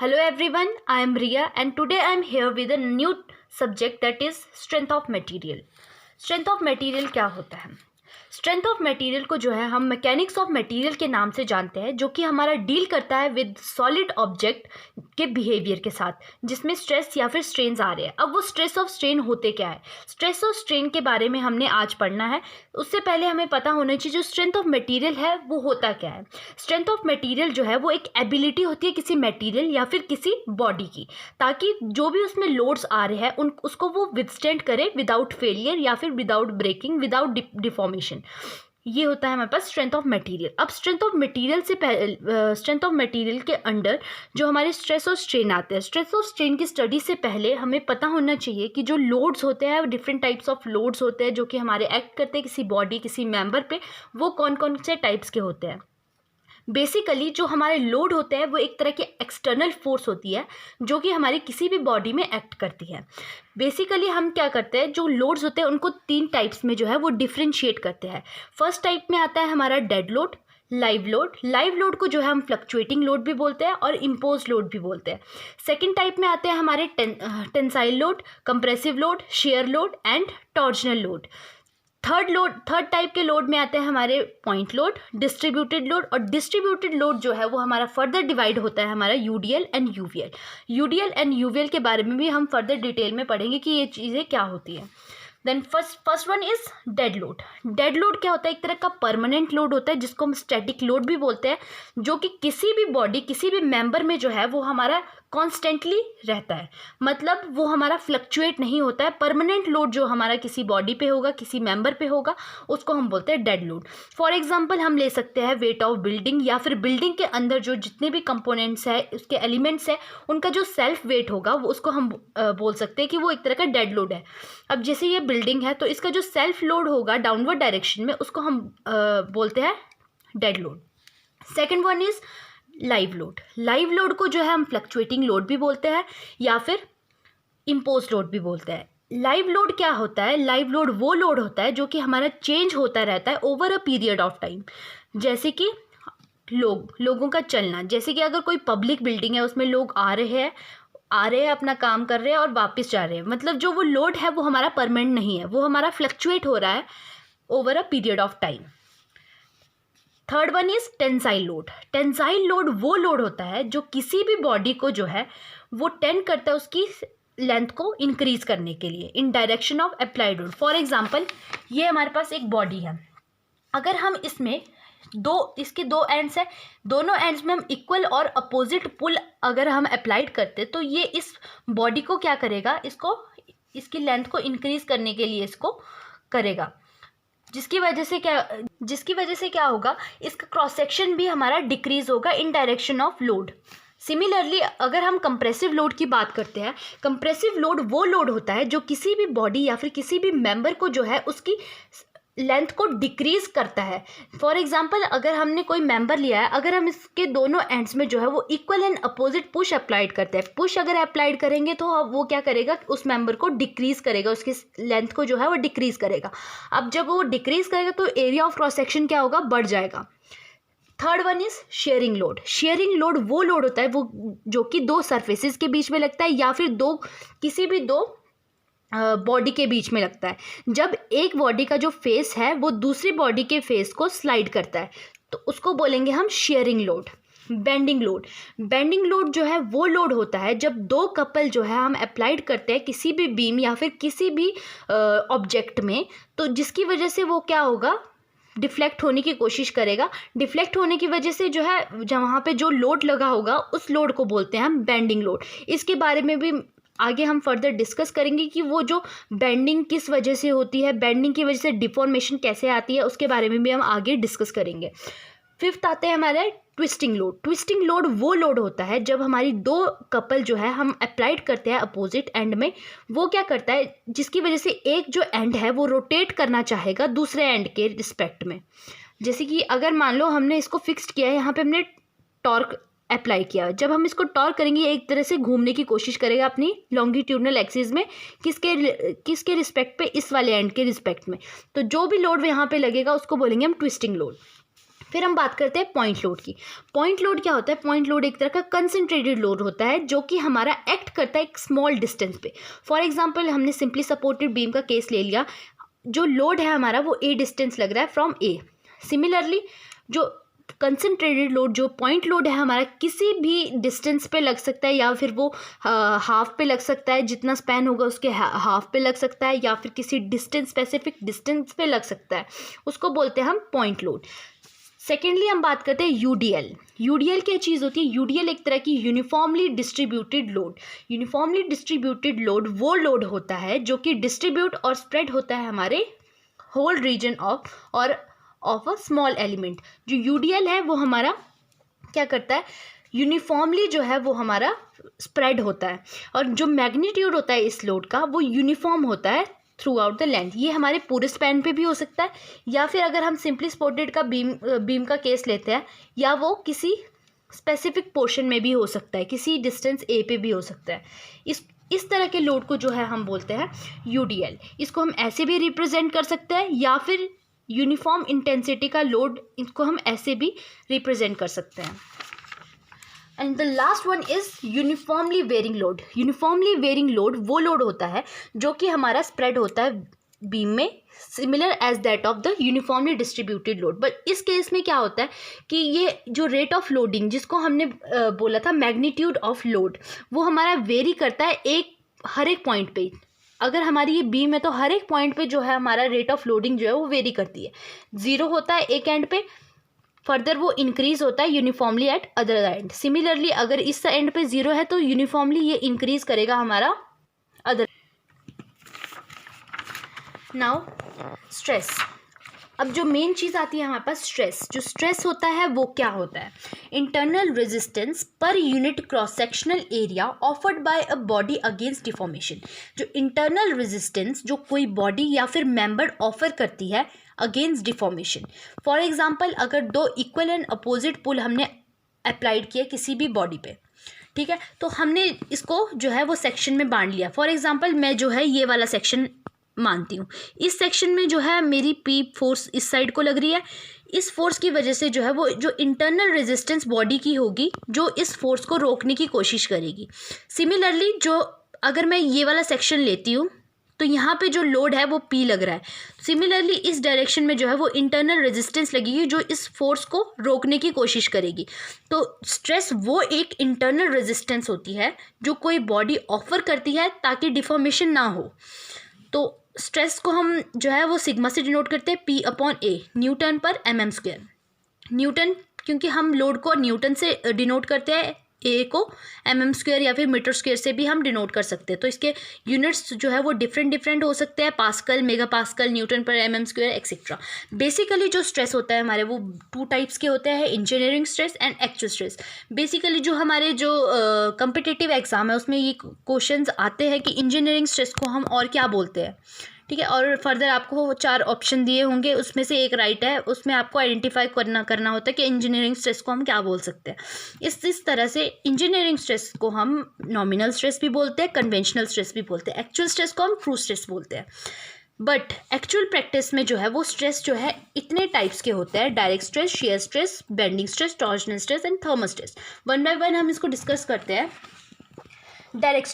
Hello everyone, I am Ria and today I am here with a new subject that is strength of material. Strength of material क्या होता है? Strength of material को जो है हम mechanics of material के नाम से जानते हैं, जो कि हमारा डील करता है विद सॉलिड ऑब्जेक्ट के बिहेवियर के साथ, जिसमें स्ट्रेस या फिर स्ट्रेन्स आ रहे हैं। अब वो स्ट्रेस और स्ट्रेन होते क्या है, स्ट्रेस और स्ट्रेन के बारे में हमने आज पढ़ना है। उससे पहले हमें पता होना चाहिए जो स्ट्रेंथ ऑफ मटेरियल है वो होता क्या है। स्ट्रेंथ ऑफ मटेरियल जो है वो एक एबिलिटी होती है किसी मटेरियल या फिर किसी बॉडी की, ताकि जो भी उसमें लोड्स आ रहे हैं उसको वो विदस्टैंड करे विदाउट फेलियर या फिर विदाउट ब्रेकिंग, विदाउट डिफॉर्मेशन। ये होता है हमारे पास स्ट्रेंथ ऑफ मटेरियल। अब स्ट्रेंथ ऑफ मटेरियल से पहले स्ट्रेंथ ऑफ मटेरियल के अंडर जो हमारे स्ट्रेस और स्ट्रेन आते हैं, स्ट्रेस और स्ट्रेन की स्टडी से पहले हमें पता होना चाहिए कि जो लोड्स होते हैं, डिफरेंट टाइप्स ऑफ लोड्स होते हैं जो कि हमारे एक्ट करते हैं किसी बॉडी, किसी मेंबर पे, वो कौन कौन से टाइप्स के होते हैं। बेसिकली जो हमारे लोड होते हैं वो एक तरह की एक्सटर्नल फोर्स होती है जो कि हमारी किसी भी बॉडी में एक्ट करती है। बेसिकली हम क्या करते हैं, जो लोड्स होते हैं उनको 3 टाइप्स में जो है वो डिफ्रेंशिएट करते हैं। फर्स्ट टाइप में आता है हमारा dead load, live load. Live load को जो है हम फ्लक्चुएटिंग लोड भी बोलते हैं और इम्पोज लोड भी बोलते हैं। सेकेंड टाइप में आते हैं हमारे tensile load, compressive load, share load and torsional load. Third type के लोड में आते हैं हमारे पॉइंट लोड, डिस्ट्रीब्यूटेड लोड। और डिस्ट्रीब्यूटेड लोड जो है वो हमारा फर्दर डिवाइड होता है हमारा UDL and UVL. UDL and UVL के बारे में भी हम फर्दर डिटेल में पढ़ेंगे कि ये चीज़ें क्या होती हैं। Then first one is dead load. Dead load क्या होता है, एक तरह का परमानेंट लोड होता है जिसको हम स्टैटिक लोड भी बोलते हैं, जो कि किसी भी बॉडी, किसी भी मेंबर में जो है वो हमारा कॉन्स्टेंटली रहता है, मतलब वो हमारा फ्लक्चुएट नहीं होता है। परमानेंट लोड जो हमारा किसी बॉडी पे होगा, किसी मेंबर पे होगा, उसको हम बोलते हैं डेड लोड। फॉर एग्जांपल हम ले सकते हैं वेट ऑफ बिल्डिंग, या फिर बिल्डिंग के अंदर जो जितने भी कंपोनेंट्स है, उसके एलिमेंट्स है, उनका जो सेल्फ वेट होगा वो उसको हम बोल सकते हैं कि वो एक तरह का डेड लोड है। अब जैसे ये बिल्डिंग है तो इसका जो सेल्फ लोड होगा डाउनवर्ड डायरेक्शन में, उसको हम बोलते हैं dead load. Second one is live load. Live load को जो है हम फ्लक्चुएटिंग लोड भी बोलते हैं या फिर इम्पोज लोड भी बोलते हैं। लाइव लोड क्या होता है, लाइव लोड वो लोड होता है जो कि हमारा चेंज होता रहता है over a period of time. जैसे कि लोगों का चलना, जैसे कि अगर कोई पब्लिक बिल्डिंग है उसमें लोग आ रहे हैं अपना काम कर रहे हैं और वापस जा रहे हैं, मतलब जो वो लोड है वो हमारा परमानेंट नहीं है, वो हमारा फ्लक्चुएट हो रहा है over a period of time. Third one is tensile load. Tensile load वो लोड होता है जो किसी भी बॉडी को जो है वो टेंड करता है उसकी लेंथ को इंक्रीज करने के लिए इन direction of applied load. For example ये हमारे पास एक बॉडी है, अगर हम इसमें इसके 2 एंड्स है, दोनों एंड्स में हम इक्वल और अपोजिट पुल अगर हम अप्लाइड करते तो ये इस बॉडी को क्या करेगा, इसकी लेंथ को इंक्रीज करने के लिए इसको करेगा, जिसकी वजह से क्या होगा, इसका क्रॉस सेक्शन भी हमारा डिक्रीज होगा इन डायरेक्शन ऑफ लोड। सिमिलरली अगर हम कंप्रेसिव लोड की बात करते हैं, कंप्रेसिव लोड वो लोड होता है जो किसी भी बॉडी या फिर किसी भी मेंबर को जो है उसकी लेंथ को डिक्रीज करता है। फॉर एग्जांपल अगर हमने कोई मेंबर लिया है, अगर हम इसके दोनों एंड्स में जो है वो equal and opposite push applied करते हैं, पुश अगर अप्लाइड करेंगे तो वो क्या करेगा, उस मेंबर को डिक्रीज करेगा, उसकी लेंथ को जो है वो डिक्रीज करेगा। अब जब वो डिक्रीज करेगा तो एरिया ऑफ क्रॉस सेक्शन क्या होगा, बढ़ जाएगा। Third one is sharing load. Sharing load वो लोड होता है वो जो कि 2 सरफेसेस के बीच में लगता है या फिर किसी भी 2 बॉडी के बीच में लगता है। जब एक बॉडी का जो फेस है वो दूसरी बॉडी के फेस को स्लाइड करता है तो उसको बोलेंगे हम sharing load. Bending load. Bending load जो है वो लोड होता है जब 2 कपल जो है हम अप्लाइड करते हैं किसी भी बीम या फिर किसी भी ऑब्जेक्ट में, तो जिसकी वजह से वो क्या होगा, डिफ्लेक्ट होने की कोशिश करेगा। डिफ्लेक्ट होने की वजह से जो है वहाँ पे जो लोड लगा होगा उस लोड को बोलते हैं हम बेंडिंग लोड। इसके बारे में भी आगे हम फर्दर डिस्कस करेंगे कि वो जो बेंडिंग किस वजह से होती है, बेंडिंग की वजह से डिफॉर्मेशन कैसे आती है, उसके बारे में भी हम आगे डिस्कस करेंगे। फिफ्थ आते हैं हमारे ट्विस्टिंग लोड। ट्विस्टिंग लोड वो लोड होता है जब हमारी 2 कपल जो है हम अप्लाइड करते हैं अपोजिट एंड में, वो क्या करता है जिसकी वजह से एक जो एंड है वो रोटेट करना चाहेगा दूसरे एंड के रिस्पेक्ट में। जैसे कि अगर मान लो हमने इसको फिक्स्ड किया है, यहाँ पे हमने टॉर्क अप्लाई किया, जब हम इसको टॉर्क करेंगे एक तरह से घूमने की कोशिश करेगा अपनी लॉन्गिट्यूडनल एक्सिस में, किसके रिस्पेक्ट पे, इस वाले एंड के रिस्पेक्ट में। तो जो भी लोड यहाँ पे लगेगा उसको बोलेंगे हम ट्विस्टिंग लोड। फिर हम बात करते हैं पॉइंट लोड की। पॉइंट लोड क्या होता है? पॉइंट लोड एक तरह का कंसंट्रेटेड लोड होता है जो कि हमारा एक्ट करता है एक स्मॉल डिस्टेंस पे। फॉर एग्जांपल हमने सिंपली सपोर्टेड बीम का केस ले लिया, जो लोड है हमारा वो ए डिस्टेंस लग रहा है फ्रॉम ए। सिमिलरली जो कंसंट्रेटेड लोड, जो पॉइंट लोड है हमारा, किसी भी डिस्टेंस पे लग सकता है, या फिर वो हाफ पे लग सकता है, जितना स्पैन होगा उसके हाफ पे लग सकता है, या फिर किसी डिस्टेंस, स्पेसिफिक डिस्टेंस पे लग सकता है, उसको बोलते हैं हम पॉइंट लोड। सेकेंडली हम बात करते हैं यूडीएल। यूडीएल क्या चीज़ होती है? यूडीएल एक तरह की uniformly distributed load. Uniformly distributed load वो लोड होता है जो कि डिस्ट्रीब्यूट और स्प्रेड होता है हमारे whole region of a small element. जो यूडीएल है वो हमारा क्या करता है? यूनिफॉर्मली जो है वो हमारा स्प्रेड होता है, और जो मैग्नीट्यूड होता है इस लोड का वो यूनिफॉर्म होता है थ्रू आउट द लेंथ। ये हमारे पूरे स्पैन पे भी हो सकता है, या फिर अगर हम सिंपली सपोर्टेड का बीम का केस लेते हैं, या वो किसी स्पेसिफिक पोर्शन में भी हो सकता है, किसी डिस्टेंस ए पे भी हो सकता है। इस तरह के लोड को जो है हम बोलते हैं यूडीएल। इसको हम ऐसे भी रिप्रेजेंट कर सकते हैं, या फिर यूनिफॉर्म इंटेंसिटी का लोड, इसको हम ऐसे भी रिप्रेजेंट कर सकते हैं। And the last one is uniformly varying load. Uniformly varying load वो लोड होता है जो कि हमारा स्प्रेड होता है बीम में, similar as that of the uniformly distributed load. But इस केस में क्या होता है कि ये जो रेट ऑफ लोडिंग, जिसको हमने बोला था मैग्नीट्यूड ऑफ लोड, वो हमारा वेरी करता है हर एक पॉइंट पे। अगर हमारी ये बीम है तो हर एक पॉइंट पे जो है हमारा रेट ऑफ लोडिंग जो है वो वेरी करती है। 0 होता है एक एंड पे, फर्दर वो इंक्रीज होता है uniformly eight other and. Similarly अगर इस एंड पे 0 है तो यूनिफॉर्मली ये इंक्रीज करेगा हमारा अदर। Now stress. अब जो मेन चीज़ आती है हमारे पास स्ट्रेस। जो स्ट्रेस होता है वो क्या होता है? Internal resistance per unit cross sectional area offered by a body against deformation. जो इंटरनल रेजिस्टेंस जो कोई बॉडी या फिर मेंबर ऑफर करती है अगेंस्ट डिफॉर्मेशन। फॉर एग्जांपल अगर 2 इक्वल एंड अपोजिट पुल हमने अप्लाइड किया किसी भी बॉडी पे, ठीक है, तो हमने इसको जो है वो सेक्शन में बांट लिया। फॉर एग्जांपल मैं जो है ये वाला सेक्शन मानती हूँ, इस सेक्शन में जो है मेरी पी फोर्स इस साइड को लग रही है। इस फोर्स की वजह से जो है वो जो इंटरनल रेजिस्टेंस बॉडी की होगी जो इस फोर्स को रोकने की कोशिश करेगी। सिमिलरली जो अगर मैं ये वाला सेक्शन लेती हूँ तो यहाँ पे जो लोड है वो पी लग रहा है। सिमिलरली इस डायरेक्शन में जो है वो इंटरनल रेजिस्टेंस लगेगी जो इस फोर्स को रोकने की कोशिश करेगी। तो स्ट्रेस वो एक इंटरनल रेजिस्टेंस होती है जो कोई बॉडी ऑफर करती है ताकि डिफॉर्मेशन ना हो। तो स्ट्रेस को हम जो है वो सिग्मा से डिनोट करते हैं, P/A, न्यूटन पर mm²। न्यूटन क्योंकि हम लोड को न्यूटन से डिनोट करते हैं, ए को mm² या फिर मीटर² से भी हम डिनोट कर सकते हैं। तो इसके यूनिट्स जो है वो डिफरेंट हो सकते हैं, पास्कल, मेगा पास्कल, न्यूटन पर mm² एक्सेट्रा। बेसिकली जो स्ट्रेस होता है हमारे वो 2 टाइप्स के होते हैं, engineering stress and actual stress. Basically जो हमारे जो कम्पिटिटिव एग्जाम है उसमें ये क्वेश्चंस आते हैं कि इंजीनियरिंग स्ट्रेस को हम और क्या बोलते हैं, ठीक है, और फर्दर आपको 4 ऑप्शन दिए होंगे, उसमें से एक राइट है, उसमें आपको आइडेंटिफाई करना होता है कि इंजीनियरिंग स्ट्रेस को हम क्या बोल सकते हैं। इस तरह से इंजीनियरिंग स्ट्रेस को हम नॉमिनल स्ट्रेस भी बोलते हैं, कन्वेंशनल स्ट्रेस भी बोलते हैं, एक्चुअल स्ट्रेस को हम ट्रू स्ट्रेस बोलते हैं। बट एक्चुअल प्रैक्टिस में जो है वो स्ट्रेस जो है इतने टाइप्स के होते हैं, direct stress, shear stress, bending stress, torsional stress and thermal stress. 1 by 1 हम इसको डिस्कस करते हैं। डायरेक्ट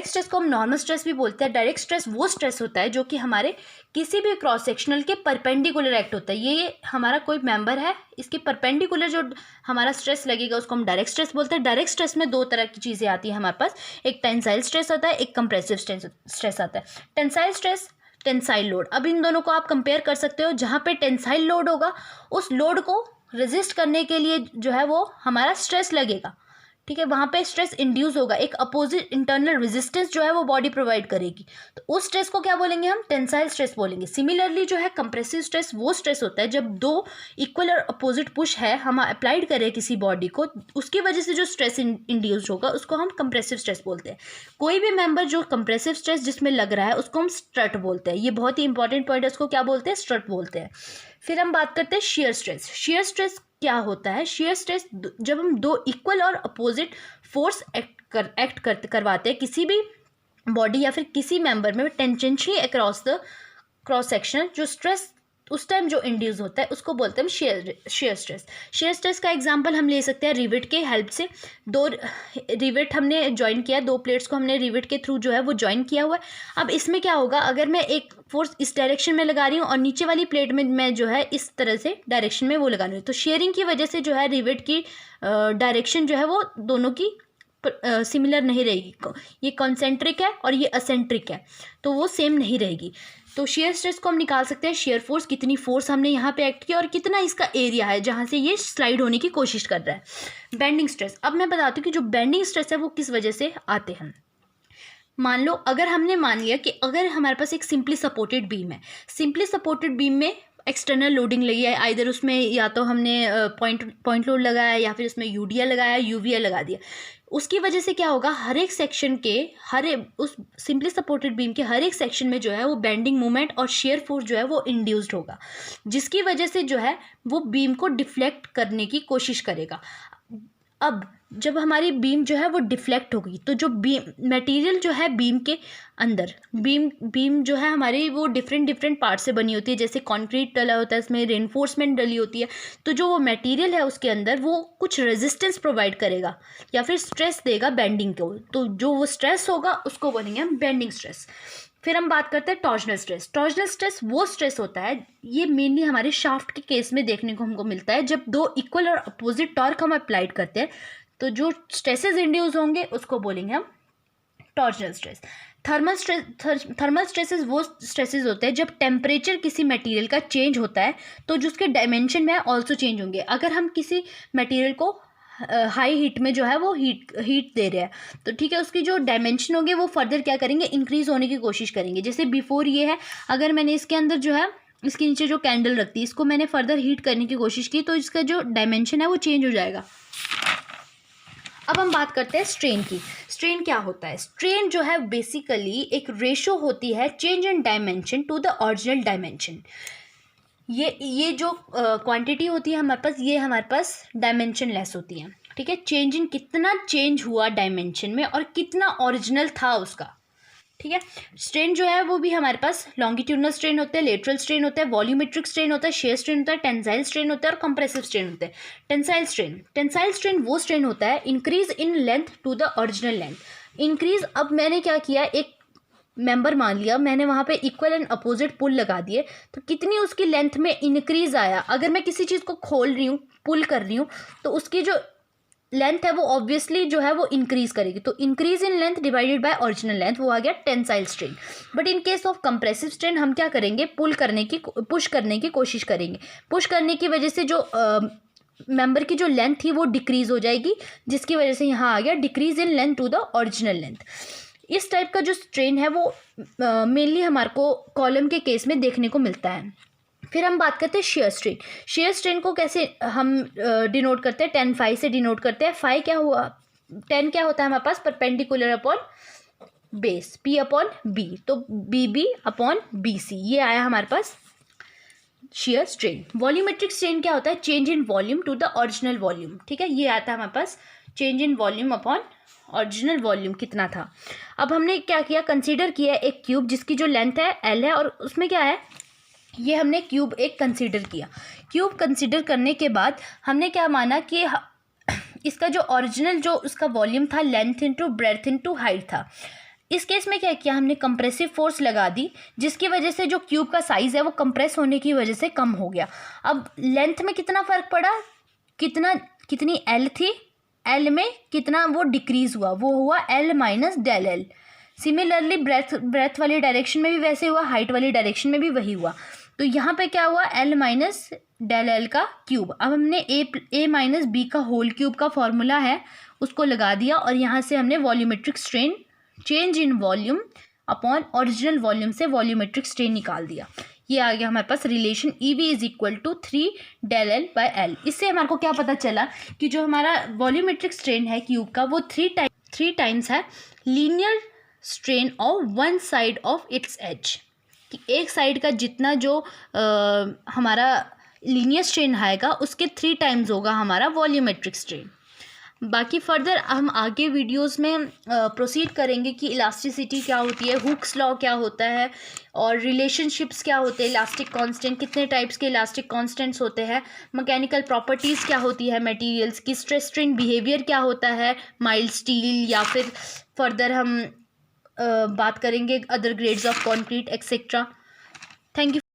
स्ट्रेस को हम नॉर्मल स्ट्रेस भी बोलते हैं। डायरेक्ट स्ट्रेस वो स्ट्रेस होता है जो कि हमारे किसी भी क्रॉस सेक्शनल के परपेंडिकुलर एक्ट होता है। ये हमारा कोई मेंबर है, इसके परपेंडिकुलर जो हमारा स्ट्रेस लगेगा उसको हम डायरेक्ट स्ट्रेस बोलते हैं। डायरेक्ट स्ट्रेस में 2 तरह की चीज़ें आती हैं हमारे पास, एक टेंसाइल स्ट्रेस आता है, एक कंप्रेसिव स्ट्रेस आता है। टेंसाइल स्ट्रेस, टेंसाइल लोड, अब इन दोनों को आप कंपेयर कर सकते हो। जहाँ पे टेंसाइल लोड होगा उस लोड को रेजिस्ट करने के लिए जो है वो हमारा स्ट्रेस लगेगा, ठीक है, वहाँ पे स्ट्रेस इंड्यूस होगा, एक अपोजिट इंटरनल रेजिस्टेंस जो है वो बॉडी प्रोवाइड करेगी, तो उस स्ट्रेस को क्या बोलेंगे हम? टेंसाइल स्ट्रेस बोलेंगे। सिमिलरली जो है कंप्रेसिव स्ट्रेस वो स्ट्रेस होता है जब 2 इक्वल और अपोजिट पुश है हम अप्लाइड करें किसी बॉडी को, उसकी वजह से जो स्ट्रेस इंड्यूस होगा उसको हम कंप्रेसिव स्ट्रेस बोलते हैं। कोई भी मेंबर जो कंप्रेसिव स्ट्रेस जिसमें लग रहा है उसको हम स्ट्रट बोलते हैं। ये बहुत ही इंपॉर्टेंट पॉइंट है, उसको क्या बोलते हैं? स्ट्रट बोलते हैं। फिर हम बात करते हैं शेयर स्ट्रेस। शेयर स्ट्रेस क्या होता है? शेयर स्ट्रेस जब हम 2 इक्वल और अपोजिट फोर्स करवाते हैं किसी भी बॉडी या फिर किसी मेंबर में tangentially across the cross section, जो स्ट्रेस उस टाइम जो इंड्यूस होता है उसको बोलते हैं शेयर स्ट्रेस। शेयर स्ट्रेस का एग्जांपल हम ले सकते हैं रिवेट के हेल्प से। दो रिवेट हमने ज्वाइन किया, दो प्लेट्स को हमने रिवेट के थ्रू जो है वो ज्वाइन किया हुआ है। अब इसमें क्या होगा, अगर मैं एक फोर्स इस डायरेक्शन में लगा रही हूँ और नीचे वाली प्लेट में मैं जो है इस तरह से डायरेक्शन में वो लगा रही हूँ, तो शेयरिंग की वजह से जो है रिवेट की डायरेक्शन जो है वो दोनों की सिमिलर नहीं रहेगी। ये कॉन्सेंट्रिक है और ये असेंट्रिक है, तो वो सेम नहीं रहेगी। तो शेयर स्ट्रेस को हम निकाल सकते हैं, शेयर फोर्स, कितनी फोर्स हमने यहाँ पे एक्ट किया और कितना इसका एरिया है जहाँ से ये स्लाइड होने की कोशिश कर रहा है। बेंडिंग स्ट्रेस, अब मैं बताती हूँ कि जो बेंडिंग स्ट्रेस है वो किस वजह से आते हैं। मान लो अगर हमने मान लिया कि अगर हमारे पास एक सिंपली सपोर्टेड बीम है, सिंपली सपोर्टेड बीम में एक्सटर्नल लोडिंग लगी है, आइदर उसमें या तो हमने पॉइंट लोड लगाया या फिर उसमें यूडीएल लगाया, यूवीएल लगा दिया। उसकी वजह से क्या होगा, हर एक सेक्शन के उस सिंपली सपोर्टेड बीम के हर एक सेक्शन में जो है वो बेंडिंग मोमेंट और शेयर फोर्स जो है वो इंड्यूस्ड होगा, जिसकी वजह से जो है वो बीम को डिफ्लेक्ट करने की कोशिश करेगा। अब जब हमारी बीम जो है वो डिफ्लेक्ट होगी तो जो बीम मटेरियल जो है बीम के अंदर, बीम जो है हमारी वो डिफरेंट पार्ट से बनी होती है, जैसे कंक्रीट डला होता है, इसमें रेनफोर्समेंट डली होती है, तो जो वो मटेरियल है उसके अंदर वो कुछ रेजिस्टेंस प्रोवाइड करेगा या फिर स्ट्रेस देगा बेंडिंग को, तो जो वो स्ट्रेस होगा उसको बोलेंगे हम बेंडिंग स्ट्रेस। फिर हम बात करते हैं टॉर्जनल स्ट्रेस। टॉर्जनल स्ट्रेस वो स्ट्रेस होता है, ये मेनली हमारे शाफ्ट के केस में देखने को हमको मिलता है, जब दो इक्वल और अपोजिट टॉर्क हम अप्लाइड करते हैं तो जो स्ट्रेसेस इंड्यूस होंगे उसको बोलेंगे हम टॉर्जनल स्ट्रेस। थर्मल स्ट्रेसेस वो स्ट्रेसेस होते हैं जब टेम्परेचर किसी मटेरियल का चेंज होता है तो जो उसके डायमेंशन में ऑल्सो चेंज होंगे। अगर हम किसी मटेरियल को हाई हीट में जो है वो हीट दे रहे हैं तो ठीक है, उसकी जो डायमेंशन होंगे वो फर्दर क्या करेंगे, इंक्रीज होने की कोशिश करेंगे। जैसे बिफोर ये है, अगर मैंने इसके अंदर जो है इसके नीचे जो कैंडल रखती है इसको मैंने फर्दर हीट करने की कोशिश की तो इसका जो डायमेंशन है वो चेंज हो जाएगा। अब हम बात करते हैं स्ट्रेन की। स्ट्रेन क्या होता है, स्ट्रेन जो है बेसिकली एक रेशो होती है change in dimension to the original dimension. ये जो क्वांटिटी होती है हमारे पास, ये हमारे पास डायमेंशन लेस होती है, ठीक है। चेंज इन कितना चेंज हुआ डायमेंशन में और कितना ओरिजिनल था उसका, ठीक है। स्ट्रेन जो है वो भी हमारे पास लॉन्गिट्यूडनल स्ट्रेन होते हैं, लेटरल स्ट्रेन होता है, वॉल्यूमेट्रिक स्ट्रेन होता है, शेयर स्ट्रेन होता है, टेंसाइल स्ट्रेन होता है और कंप्रेसिव स्ट्रेन होते हैं। टेंसाइल स्ट्रेन वो स्ट्रेन होता है increase in length to the original length. Increase, अब मैंने क्या किया, एक मेंबर मान लिया, मैंने वहाँ पे इक्वल एंड अपोजिट पुल लगा दिए तो कितनी उसकी लेंथ में इंक्रीज आया। अगर मैं किसी चीज़ को खोल रही हूँ, पुल कर रही हूँ, तो उसकी जो लेंथ है वो ऑब्वियसली जो है वो इंक्रीज करेगी, तो increase in length divided by original length, वो आ गया tensile strain. But in case of compressive strain हम क्या करेंगे, पुश करने की कोशिश करेंगे। पुश करने की वजह से जो मेंबर की जो लेंथ थी वो डिक्रीज हो जाएगी, जिसकी वजह से यहाँ आ गया decrease in length to the original length. इस टाइप का जो स्ट्रेन है वो मेनली हमारे को कॉलम के केस में देखने को मिलता है। फिर हम बात करते हैं शेयर स्ट्रेन। शेयर स्ट्रेन को कैसे हम डिनोट करते हैं, 10 फाई से डिनोट करते हैं। फाई क्या हुआ, 10 क्या होता है हमारे पास, perpendicular upon base, P upon B, तो BB अपॉन BC, ये आया हमारे पास शेयर स्ट्रेन। वॉल्यूमेट्रिक स्ट्रेन क्या होता है, change in volume to the original volume, ठीक है, ये आता है हमारे पास change in volume upon original volume कितना था। अब हमने क्या किया, कंसीडर किया एक क्यूब जिसकी जो लेंथ है L है और उसमें क्या है, ये हमने क्यूब एक कंसीडर किया। क्यूब कंसीडर करने के बाद हमने क्या माना कि इसका जो ओरिजिनल जो उसका वॉल्यूम था length into breadth into height था। इस केस में क्या किया हमने, कंप्रेसिव फोर्स लगा दी, जिसकी वजह से जो क्यूब का साइज़ है वो कंप्रेस होने की वजह से कम हो गया। अब लेंथ में कितना फ़र्क पड़ा, कितनी L थी, L में कितना वो डिक्रीज़ हुआ, वो हुआ L minus del L। Similarly breadth वाली डायरेक्शन में भी वैसे हुआ, हाइट वाली डायरेक्शन में भी वही हुआ। तो यहाँ पे क्या हुआ, L माइनस डेल L का क्यूब। अब हमने A माइनस B का होल क्यूब का फॉर्मूला है उसको लगा दिया और यहाँ से हमने volumetric strain change in volume upon original volume से वॉल्यूमेट्रिक स्ट्रेन निकाल दिया। ये आ गया हमारे पास relation EV is equal to 3 del L by L। इससे हमारे को क्या पता चला कि जो हमारा वॉल्यूमेट्रिक स्ट्रेन है क्यूब का वो 3 टाइम्स है linear strain of one side of its edge, कि एक साइड का जितना जो हमारा लीनियर स्ट्रेन आएगा उसके 3 टाइम्स होगा हमारा वॉल्यूमेट्रिक स्ट्रेन। बाकी फर्दर हम आगे वीडियोस में प्रोसीड करेंगे कि इलास्टिसिटी क्या होती है, हुक्स लॉ क्या होता है, और रिलेशनशिप्स क्या होते हैं, इलास्टिक कांस्टेंट, कितने टाइप्स के इलास्टिक कांस्टेंट्स होते हैं, मैकेनिकल प्रॉपर्टीज़ क्या होती है मटेरियल्स की, स्ट्रेस स्ट्रेन बिहेवियर क्या होता है माइल्ड स्टील, या फिर फर्दर हम बात करेंगे other grades of concrete etcetera. Thank you.